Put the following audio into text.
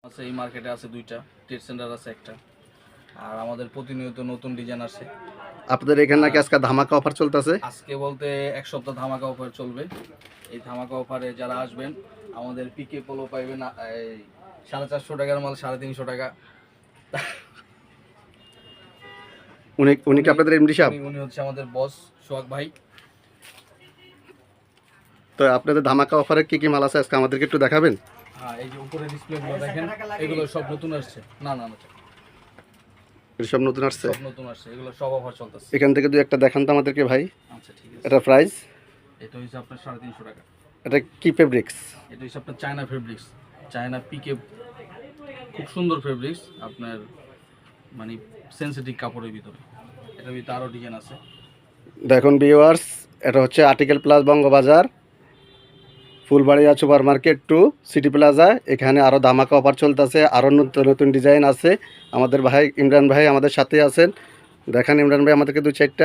আছে, এই মার্কেটে আছে 2টা, ট্রেড সেন্টার আছে একটা, আর আমাদের প্রতিনিয়ত নতুন ডিজাইন আসে। আপনাদের এখানে নাকি আজকে ধামাকা অফার চলতেছে? আজকে বলতে এক সপ্তাহ ধামাকা অফার চলবে। এই ধামাকা অফারে যারা আসবেন আমাদের পিকে পোলো পাইবেন এই 450 টাকার মাল 350 টাকা। উনি কি আপনাদের এমডি সাহেব? উনি হচ্ছে আমাদের বস সোহাগ ভাই। তো আপনাদের ধামাকা অফারে কি কি মাল আছে আজকে আমাদেরকে একটু দেখাবেন? হ্যাঁ, এই যে উপরে ডিসপ্লেগুলো দেখেন, এগুলো সব নতুন আসছে। না না না, এগুলো সব নতুন আসছে? সব নতুন আসছে, এগুলো সব অফার চলতেছে। এখান থেকে দুই একটা দেখান তো আমাদেরকে ভাই। আচ্ছা ঠিক আছে। এটা প্রাইস? এটা হচ্ছে আপনার 350 টাকা। এটা কি ফেব্রিক্স? এটা হচ্ছে আপনার চায়না ফেব্রিক্স, চায়না পিকে, খুব সুন্দর ফেব্রিক্স আপনার, মানে সেন্সিটিভ কাপড়ের ভিতরে। এটার ভিতরে আরও ডিজাইন আছে। দেখুন ভিউয়ার্স, এটা হচ্ছে article plus Bangabazar, Phulbaria super market to city plaza. এখানে আরও ধামাকা অফার চলতেছে, আরও নতুন নতুন ডিজাইন আছে। আমাদের ভাই ইমরান ভাই আমাদের সাথে আছেন। দেখান ইমরান ভাই আমাদেরকে 2-4টা।